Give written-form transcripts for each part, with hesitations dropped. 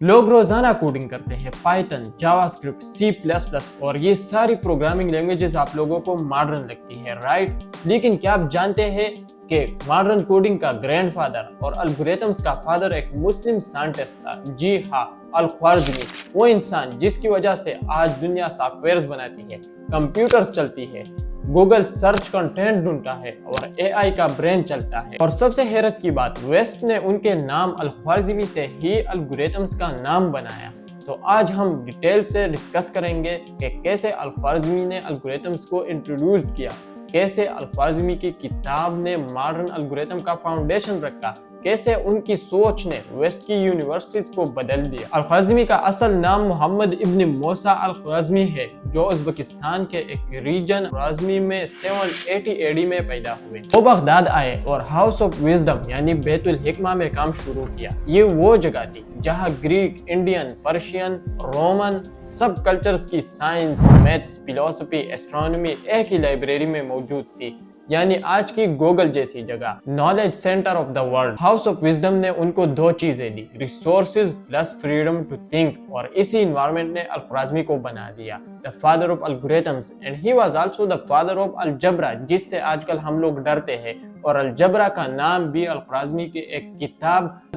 लोग रोजाना कोडिंग करते हैं, Python, JavaScript, C plus plus और ये सारी प्रोग्रामिंग लैंग्वेजेस आप लोगों को मॉडर्न लगती है, राइट? लेकिन क्या आप जानते हैं कि मॉडर्न कोडिंग का ग्रैंडफादर और एल्गोरिथम्स का फादर एक मुस्लिम साइंटिस्ट था? जी हाँ, अल-ख्वारिज़मी, वो इंसान जिसकी वजह से आज दुनिया सॉफ्टवेयर्स बनाती है, कंप्यूटर्स चलती है, गूगल सर्च कंटेंट ढूंढता है और एआई का ब्रेन चलता है। और सबसे हैरत की बात, वेस्ट ने उनके नाम अल-ख्वारिज़मी से ही एल्गोरिथम्स का नाम बनाया। तो आज हम डिटेल से डिस्कस करेंगे कि कैसे अल-ख्वारिज़मी ने एल्गोरिथम्स को इंट्रोड्यूस किया, कैसे अल-ख्वारिज़मी की किताब ने मॉडर्न एल्गोरिथम का फाउंडेशन रखा, कैसे उनकी सोच ने वेस्ट की यूनिवर्सिटीज को बदल दिया। अल-ख्वारिज़मी का असल नाम मोहम्मद इब्न मूसा अल-ख्वारिज़मी है, जो उज़्बेकिस्तान के एक रीजन ख्वारिज़मी में 780 एडी में पैदा हुए। वो बगदाद आए और हाउस ऑफ विजडम यानी बैतुल हिकमा में काम शुरू किया। ये वो जगह थी जहाँ ग्रीक, इंडियन, पर्शियन, रोमन सब कल्चर्स की साइंस, मैथ्स, फिलोसफी, एस्ट्रोनॉमी एक ही लाइब्रेरी में मौजूद थी, यानी आज की गूगल जैसी जगह, knowledge centre of the world. House of wisdom ने उनको दो चीजें दी, resources plus freedom to think, और इसी इन्वायरमेंट ने अल-ख्वारिज़मी को बना दिया the father of algorithms, and he was also the father of algebra, जिससे आजकल हम लोग डरते हैं। और अलजबरा का नाम भी अल-ख्वारिज़मी की एक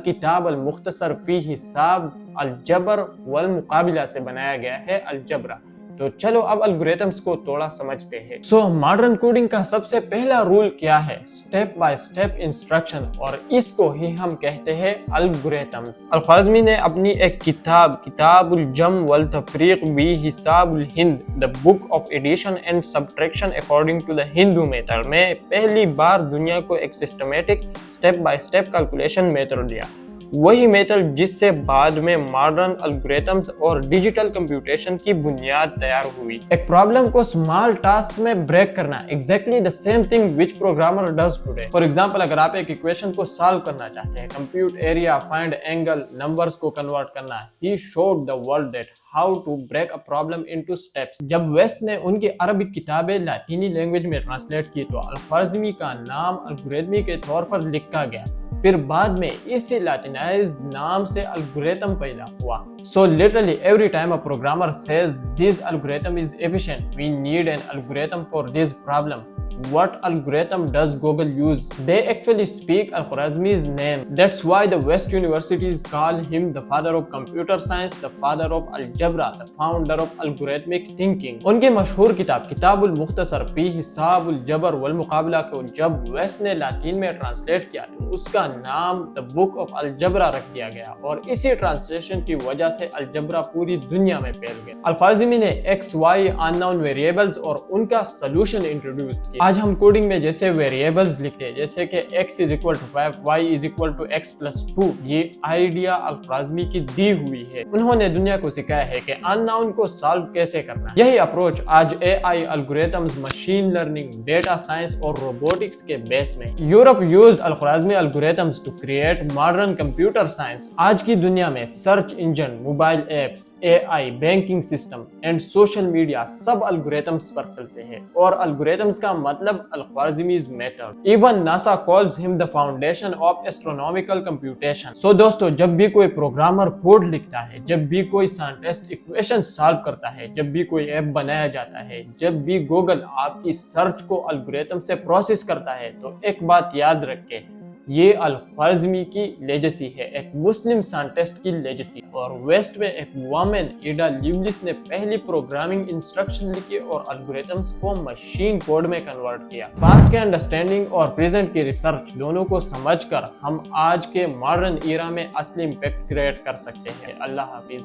किताब अल-मुख्तसर फी हिसाब अलजबर वल मुकाबिला से बनाया गया है, अलजबरा। तो चलो अब एल्गोरिथम्स को थोड़ा समझते हैं। सो मॉडर्न कोडिंग का सबसे पहला रूल क्या है? स्टेप बाय स्टेप इंस्ट्रक्शन, और इसको ही हम कहते हैं एल्गोरिथम्स। अल-ख्वारिज़मी ने अपनी एक किताबुल जम वल तफरीक बी हिसाबुल हिंद, the book of addition and subtraction according to the Hindu method में पहली बार दुनिया को एक systematic step by step calculation method दिया। वही मेथड जिससे बाद में मॉडर्न एल्गोरिथम्स और डिजिटल कंप्यूटेशन की बुनियाद तैयार हुई। एक प्रॉब्लम को स्मॉल टास्क में ब्रेक करना, exactly the same thing which programmer does today. For example, अगर आप एक इक्वेशन को सॉल्व करना चाहते हैं, compute area, find angle, numbers को कन्वर्ट करना, he showed the world that how to break a problem into steps. जब वेस्ट ने उनकी अरबिक किताबें लातीनी लैंग्वेज में ट्रांसलेट की तो अल-ख्वारिज़मी का नाम एल्गोरिथमी के तौर पर लिखा गया। फिर बाद में इसी लैटिनाइज्ड नाम से एल्गोरिथम पैदा हुआ। So literally every time a programmer says this algorithm is efficient, we need an algorithm for this problem. What algorithm does Google use? They actually speak Al-Khwarizmi's name. That's why the West universities call him the father of computer science, the father of algebra, the founder of algorithmic thinking. उनकी मशहूर किताब किताबुल मुख्तसर फी हिसाबुल जबर वल मुकाबला को जब West ने लातीन में ट्रांसलेट किया तो उसका नाम द बुक ऑफ अलजबरा रख दिया गया, और इसी ट्रांसलेशन की वजह से अलजबरा पूरी दुनिया में फैल गया। अल-ख्वारिज़मी ने एक्स, वाई, अननोन वेरिएबल्स और उनका सोल्यूशन इंट्रोड्यूस किया। आज हम कोडिंग में जैसे वेरिएबल्स लिखते हैं, जैसे कि x is equal to 5, y is equal to x plus 2, ये आइडिया अल-ख्वारिज़मी की दी हुई है। उन्होंने दुनिया को सिखाया है कि अननोन को सॉल्व कैसे करना। यही अप्रोच आज AI, algorithms, machine learning, data science और रोबोटिक्स के बेस में। Europe used Al Khwarizmi algorithms to create modern computer science. आज की दुनिया में search engine, mobile apps, AI, banking system and social media सब एल्गोरिथम्स पर चलते हैं, और एल्गोरिथम्स का मतलब Al-Khwarizmi's method. Even NASA calls him the foundation of astronomical computation. So दोस्तों, जब भी कोई प्रोग्रामर कोड लिखता है, जब भी कोई साइंटिस्ट इक्वेशन सॉल्व करता है, जब भी कोई ऐप बनाया जाता है, जब भी गूगल आपकी सर्च को एल्गोरिथम से प्रोसेस करता है, तो एक बात याद रखें, ये अल-ख्वारिज़मी की लेजेसी है, एक मुस्लिम साइंटिस्ट की लेजेसी। और वेस्ट में एक वुमन एडा ल्यूलिस ने पहली प्रोग्रामिंग इंस्ट्रक्शन लिखी और एल्गोरिथम्स को मशीन कोड में कन्वर्ट किया। पास्ट के अंडरस्टैंडिंग और प्रेजेंट की रिसर्च दोनों को समझकर हम आज के मॉडर्न ईरा में असली इम्पैक्ट क्रिएट कर सकते हैं। अल्लाह हाफिज।